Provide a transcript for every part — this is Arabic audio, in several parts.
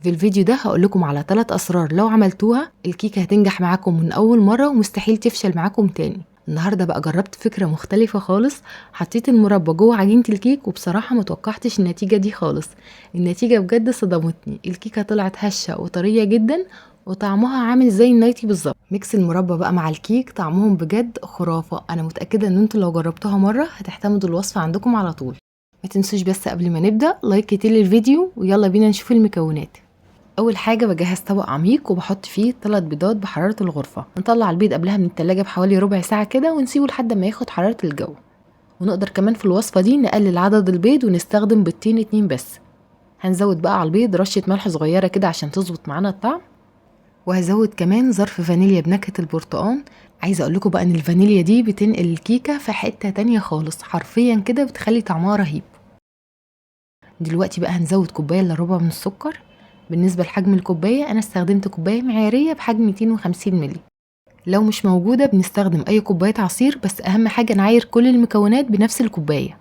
في الفيديو ده هقول لكم على 3 اسرار لو عملتوها الكيكه هتنجح معاكم من اول مره ومستحيل تفشل معاكم تاني. النهارده بقى جربت فكره مختلفه خالص، حطيت المربى جوه عجينه الكيك وبصراحه ما توقعتش النتيجه دي خالص. النتيجه بجد صدمتني، الكيكه طلعت هشه وطريه جدا وطعمها عامل زي النايتي بالظبط. ميكس المربى بقى مع الكيك طعمهم بجد خرافه، انا متاكده ان انتوا لو جربتوها مره هتعتمدوا الوصفه عندكم على طول. ما تنسوش بس قبل ما نبدا لايك كتير للفيديو ويلا بينا نشوف المكونات. اول حاجه بجهز طبق عميق وبحط فيه 3 بيضات بحراره الغرفه. نطلع البيض قبلها من التلاجة بحوالي ربع ساعه كده ونسيبه لحد ما ياخد حراره الجو. ونقدر كمان في الوصفه دي نقلل عدد البيض ونستخدم بيضتين 2 بس. هنزود بقى على البيض رشه ملح صغيره كده عشان تظبط معانا الطعم، وهزود كمان ظرف فانيليا بنكهه البرتقال. عايزه اقول لكم بقى ان الفانيليا دي بتنقل الكيكه في حته تانية خالص، حرفيا كده بتخلي طعمها رهيب. دلوقتي بقى هنزود كوبايه الا ربع من السكر. بالنسبه لحجم الكوبايه انا استخدمت كوبايه معياريه بحجم 250 مللي. لو مش موجوده بنستخدم اي كوبايه عصير، بس اهم حاجه نعاير كل المكونات بنفس الكوبايه.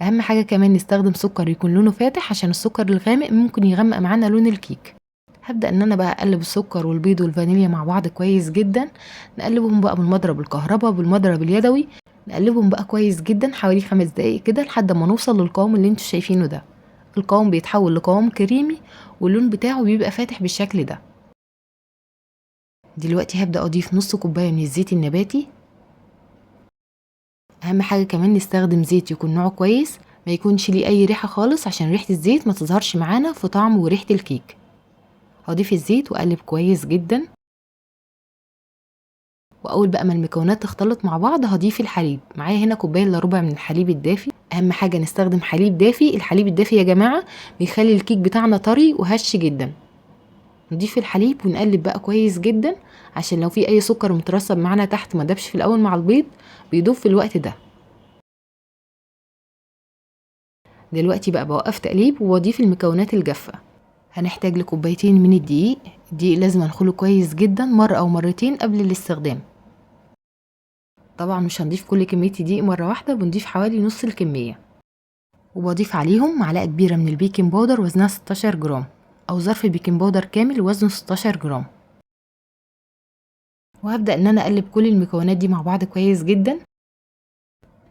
اهم حاجه كمان نستخدم سكر يكون لونه فاتح عشان السكر الغامق ممكن يغمق معانا لون الكيك. هبدا ان انا بقى اقلب السكر والبيض والفانيليا مع بعض كويس جدا. نقلبهم بقى بالمضرب الكهرباء بالمضرب اليدوي. نقلبهم بقى كويس جدا حوالي 5 دقايق كده لحد ما نوصل للقوام اللي انتوا شايفينه ده. القوام بيتحول لقوام كريمي واللون بتاعه بيبقى فاتح بالشكل ده. دلوقتي هبدأ اضيف نص كوباية من الزيت النباتي. اهم حاجة كمان نستخدم زيت يكون نوعه كويس، ما يكونش ليه اي ريحة خالص عشان ريحة الزيت ما تظهرش معانا في طعم وريحة الكيك. هضيف الزيت واقلب كويس جدا. واول بقى ما المكونات تختلط مع بعض هضيف الحليب. معايا هنا كوبايه الا ربع من الحليب الدافي. اهم حاجه نستخدم حليب دافي، الحليب الدافي يا جماعه بيخلي الكيك بتاعنا طري وهش جدا. نضيف الحليب ونقلب بقى كويس جدا عشان لو في اي سكر مترسب معانا تحت ما دابش في الاول مع البيض بيدوب في الوقت ده. دلوقتي بقى بوقف تقليب واضيف المكونات الجافه. هنحتاج لكوبايتين من الدقيق. الدقيق لازم نخله كويس جدا مره او مرتين قبل الاستخدام. طبعا مش هنضيف كل كميه دقيق مره واحده، بنضيف حوالي نص الكميه. وبضيف عليهم معلقه كبيره من البيكنج باودر وزنها 16 جرام، او ظرف بيكنج باودر كامل وزنه 16 جرام. وهبدا ان انا اقلب كل المكونات دي مع بعض كويس جدا.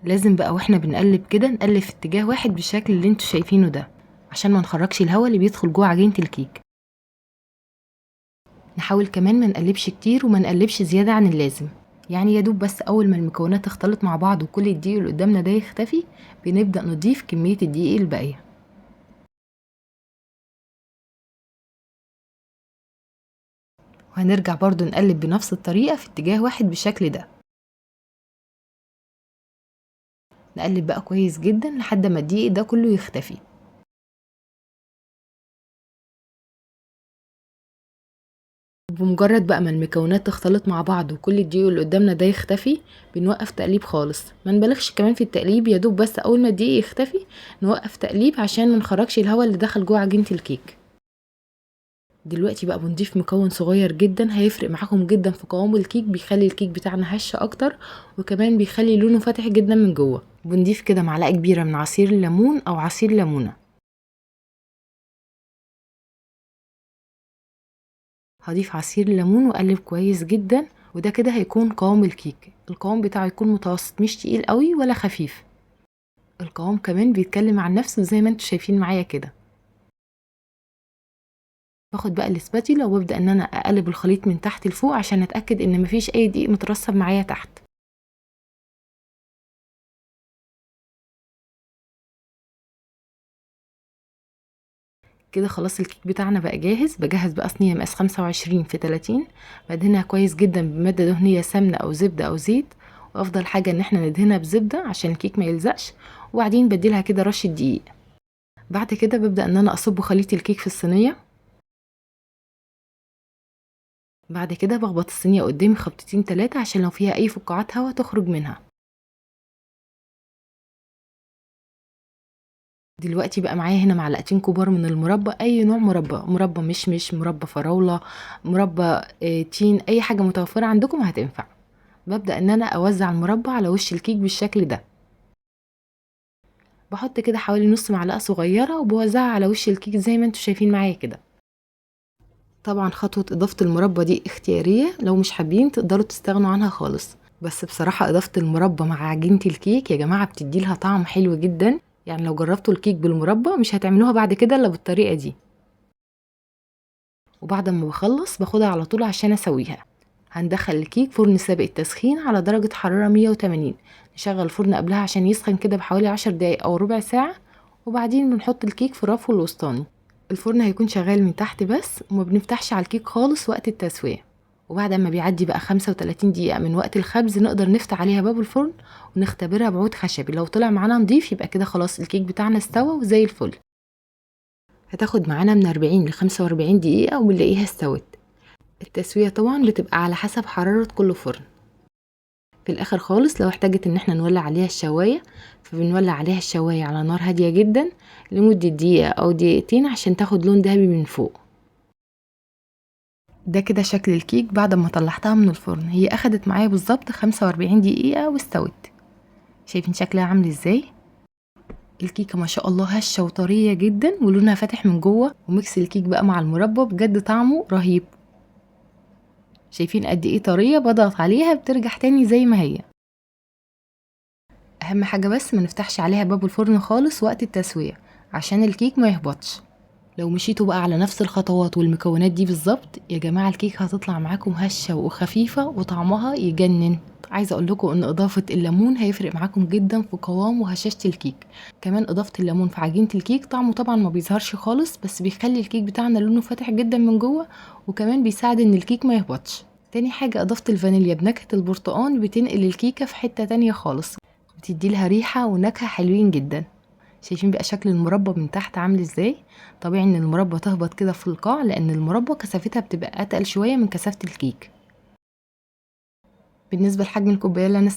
لازم بقى واحنا بنقلب كده نقلب في اتجاه واحد بالشكل اللي انتوا شايفينه ده عشان ما نخرجش الهواء اللي بيدخل جوه عجينه الكيك. نحاول كمان ما نقلبش كتير وما نقلبش زياده عن اللازم، يعني يا دوب بس اول ما المكونات تختلط مع بعض وكل الدقيق اللي قدامنا ده يختفي بنبدا نضيف كميه الدقيق الباقيه. وهنرجع برضو نقلب بنفس الطريقه في اتجاه واحد بالشكل ده. نقلب بقى كويس جدا لحد ما الدقيق ده كله يختفي. بمجرد بقى ما المكونات تختلط مع بعض وكل الدقيق اللي قدامنا ده يختفي بنوقف تقليب خالص. ما نبالغش كمان في التقليب، يا دوب بس اول ما الدقيق يختفي نوقف تقليب عشان ما نخرجش الهواء اللي دخل جوه عجينه الكيك. دلوقتي بقى بنضيف مكون صغير جدا هيفرق معاكم جدا في قوام الكيك، بيخلي الكيك بتاعنا هش اكتر وكمان بيخلي لونه فاتح جدا من جوه. بنضيف كده معلقه كبيره من عصير الليمون او عصير ليمونه. هضيف عصير الليمون واقلب كويس جدا، وده كده هيكون قوام الكيك. القوام بتاعه يكون متوسط، مش تقيل قوي ولا خفيف. القوام كمان بيتكلم عن نفسه زي ما انتوا شايفين معايا كده. باخد بقى الاسباتيولا وببدا ان انا اقلب الخليط من تحت لفوق عشان اتاكد ان مفيش اي دقيق مترسب معايا تحت. كده خلاص الكيك بتاعنا بقى جاهز. بجهز بقى صينيه مقاس 25 في 30، بدهنها كويس جدا بماده دهنيه سمنه او زبده او زيت، وافضل حاجه ان احنا ندهنها بزبده عشان الكيك ما يلزقش، وبعدين بديلها كده رشه دقيق. بعد كده ببدا ان انا اصب خليط الكيك في الصينيه. بعد كده بخبط الصينيه قدامي خبطتين 3 عشان لو فيها اي فقاعات هوا تخرج منها. دلوقتي بقى معايا هنا معلقتين كبار من المربى، اي نوع مربى، مربى مشمش، مربى فراوله، مربى تين، اي حاجه متوفره عندكم هتنفع. ببدا ان انا اوزع المربى على وش الكيك بالشكل ده. بحط كده حوالي نص معلقة صغيرة وبوزعها على وش الكيك زي ما انتوا شايفين معايا كده. طبعا خطوة اضافة المربى دي اختيارية، لو مش حابين تقدروا تستغنوا عنها خالص، بس بصراحة اضافة المربى مع عجينة الكيك يا جماعة بتدي لها طعم حلو جدا. يعني لو جربتوا الكيك بالمربى مش هتعملوها بعد كده الا بالطريقة دي. وبعد ما بخلص باخدها على طول عشان اسويها. هندخل الكيك فرن سابق التسخين على درجة حرارة 180. نشغل الفرن قبلها عشان يسخن كده بحوالي 10 دقايق او ربع ساعة، وبعدين بنحط الكيك في الرف الوسطاني. الفرن هيكون شغال من تحت بس، وما بنفتحش على الكيك خالص وقت التسوية. وبعد ما بيعدي بقى 35 دقيقة من وقت الخبز نقدر نفتح عليها باب الفرن ونختبرها بعود خشبي. لو طلع معانا نضيف يبقى كده خلاص الكيك بتاعنا استوى وزي الفل. هتاخد معانا من 40 ل 45 دقيقة وبنلاقيها استوت. التسوية طبعا بتبقى على حسب حرارة كل فرن. في الاخر خالص لو احتاجت ان احنا نولع عليها الشواية، فبنولع عليها الشواية على نار هادية جدا لمدة دقيقة او دقيقتين عشان تاخد لون ذهبي من فوق. ده كده شكل الكيك بعد ما طلعتها من الفرن. هي اخدت معايا بالظبط 45 دقيقة واستوت. شايفين شكلها عامل ازاي؟ الكيكة ما شاء الله هشة وطرية جدا ولونها فاتح من جوه، وميكس الكيك بقى مع المربى بجد طعمه رهيب. شايفين قد ايه طرية؟ بضغط عليها بترجع تاني زي ما هي. اهم حاجة بس ما نفتحش عليها باب الفرن خالص وقت التسوية عشان الكيك ما يهبطش. لو مشيتوا بقى على نفس الخطوات والمكونات دي بالظبط يا جماعة الكيك هتطلع معاكم هشة وخفيفة وطعمها يجنن. عايزة اقول لكم ان اضافة الليمون هيفرق معاكم جدا في قوام وهشاشة الكيك. كمان اضافة الليمون في عجينة الكيك طعمه طبعا ما بيظهرش خالص، بس بيخلي الكيك بتاعنا لونه فاتح جدا من جوه، وكمان بيساعد ان الكيك ما يهبطش. تاني حاجة اضافة الفانيليا بنكهة البرتقال بتنقل الكيكة في حتة تانية خالص، بتدي لها ريحة ونكهة حلوين جدا. شايفين بقى شكل المربى من تحت عامل ازاي؟ طبيعي ان المربى تهبط كده في القاع لان المربى كثافتها بتبقى اتقل شوية من كثافة الكيك. بالنسبة لحجم الكوباية اللي انا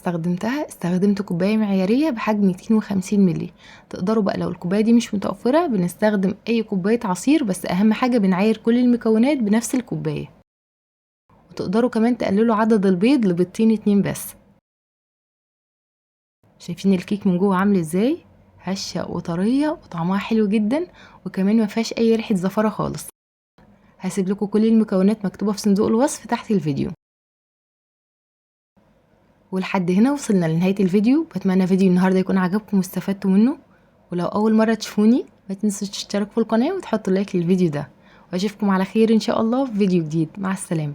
استخدمت كوباية معيارية بحجم 250 ملي. تقدروا بقى لو الكوباية دي مش متوفرة بنستخدم اي كوباية عصير، بس اهم حاجة بنعاير كل المكونات بنفس الكوباية. وتقدروا كمان تقللوا عدد البيض لبيضتين 2 بس. شايفين الكيك من جوه عامل ازاي؟ هشة وطرية وطعمها حلو جدا، وكمان ما فيهاش اي ريحة زفرة خالص. هسيب لكم كل المكونات مكتوبة في صندوق الوصف تحت الفيديو. ولحد هنا وصلنا لنهاية الفيديو. بتمنى فيديو النهاردة يكون عجبكم واستفدتوا منه، ولو اول مرة تشوفوني ما تنسوش تشتركوا في القناة وتحطوا لايك للفيديو ده، واشوفكم على خير ان شاء الله في فيديو جديد. مع السلامة.